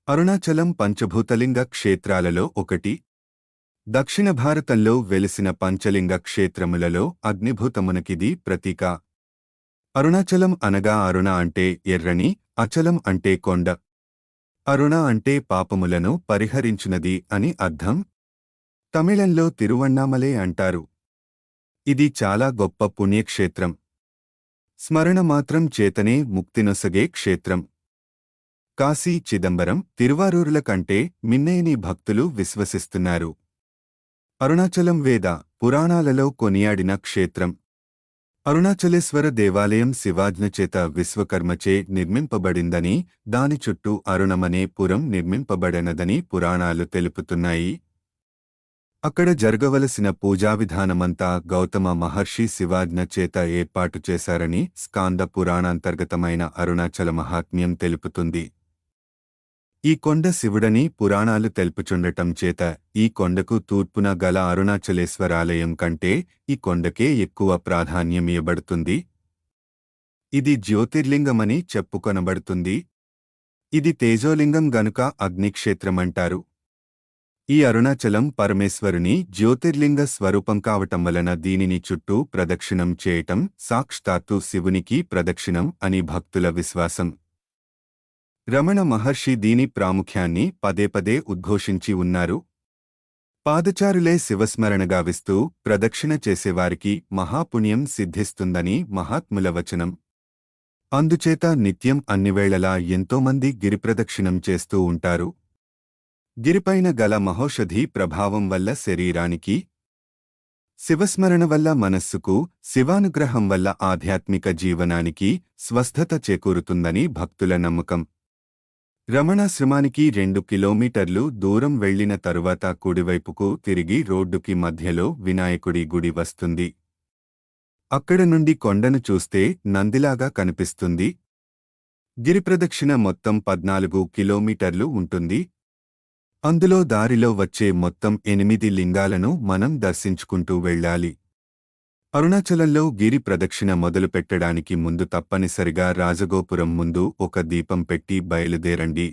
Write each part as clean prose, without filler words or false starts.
అరుణాచలం పంచభూతలింగ క్షేత్రాలలో ఒకటి. దక్షిణ భారతంలో వెలిసిన పంచలింగ క్షేత్రములలో అగ్నిభూతమునకిది ప్రతీక. అరుణాచలం అనగా అరుణ అంటే ఎర్రని, అచలం అంటే కొండ. అరుణ అంటే పాపములను పరిహరించునది అని అర్థం. తమిళంలో తిరువణ్ణామలై అంటారు. ఇది చాలా గొప్ప పుణ్యక్షేత్రం. స్మరణ మాత్రం చేతనే ముక్తినొసగే క్షేత్రం. కాశీ, చిదంబరం, తిరువారూరుల కంటే మిన్నయని భక్తులు విశ్వసిస్తున్నారు. అరుణాచలం వేద పురాణాలలో కొనియాడిన క్షేత్రం. అరుణాచలేశ్వర దేవాలయం శివాజ్ఞచేత విశ్వకర్మచే నిర్మింపబడిందని, దాని చుట్టూ అరుణమనే పురం నిర్మింపబడినదని పురాణాలు తెలుపుతున్నాయి. అక్కడ జరగవలసిన పూజావిధానమంతా గౌతమ మహర్షి శివాజ్ఞ చేత ఏర్పాటు చేశారని స్కాంద పురాణాంతర్గతమైన అరుణాచల మహాత్మ్యం తెలుపుతుంది. ఈ కొండ శివుడని పురాణాలు తెలుపుచుండటం చేత ఈ కొండకు తూర్పున గల అరుణాచలేశ్వరాలయం కంటే ఈ కొండకే ఎక్కువ ప్రాధాన్యమియబడుతుంది. ఇది జ్యోతిర్లింగమని చెప్పుకొనబడుతుంది. ఇది తేజోలింగం గనుక అగ్నిక్షేత్రమంటారు. ఈ అరుణాచలం పరమేశ్వరుని జ్యోతిర్లింగ స్వరూపం కావటం వలన దీనిని చుట్టూ ప్రదక్షిణం చేయటం సాక్షాత్తు శివునికి ప్రదక్షిణం అని భక్తుల విశ్వాసం. రమణ మహర్షి దీని ప్రాముఖ్యాన్ని పదేపదే ఉద్ఘోషించి ఉన్నారు. పాదచారులే శివస్మరణ గావిస్తూ ప్రదక్షిణ చేసేవారికి మహాపుణ్యం సిద్ధిస్తుందని మహాత్ముల వచనం. అందుచేత నిత్యం అన్నివేళలా ఎంతోమంది గిరిప్రదక్షిణం చేస్తూ ఉంటారు. గిరిపైన గల మహౌషధి ప్రభావం వల్ల శరీరానికి, శివస్మరణ వల్ల మనస్సుకు, శివానుగ్రహం వల్ల ఆధ్యాత్మిక జీవనానికి స్వస్థత చేకూరుతుందని భక్తుల నమ్మకం. రమణాశ్రమానికి 2 కిలోమీటర్లు దూరం వెళ్లిన తరువాత కుడివైపుకు తిరిగి రోడ్డుకి మధ్యలో వినాయకుడి గుడి వస్తుంది. అక్కడ నుండి కొండను చూస్తే నందిలాగా కనిపిస్తుంది. గిరిప్రదక్షిణ మొత్తం 14 కిలోమీటర్లు ఉంటుంది. అందులో దారిలో వచ్చే మొత్తం 8 లింగాలను మనం దర్శించుకుంటూ వెళ్ళాలి. అరుణాచలంలో గిరి ప్రదక్షిణ మొదలుపెట్టడానికి ముందు తప్పనిసరిగా రాజగోపురం ముందు ఒక దీపం పెట్టి బయలుదేరండి.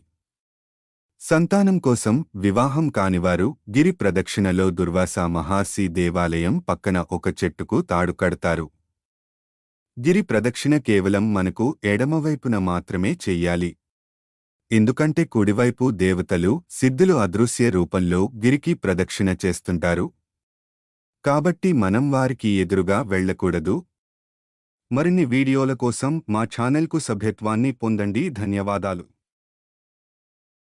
సంతానం కోసం వివాహం కానివారు గిరి ప్రదక్షిణలో దుర్వాస మహర్షి దేవాలయం పక్కన ఒక చెట్టుకు తాడు కడతారు. గిరి ప్రదక్షిణ కేవలం మనకు ఎడమవైపున మాత్రమే చెయ్యాలి. ఎందుకంటే కుడివైపు దేవతలు, సిద్ధులు అదృశ్య రూపంలో గిరికి ప్రదక్షిణ చేస్తుంటారు. కాబట్టి మనం వారికి ఎదురుగా వెళ్ళకూడదు. మరిన్ని వీడియోల కోసం మా ఛానల్కు సభ్యత్వాన్ని పొందండి. ధన్యవాదాలు.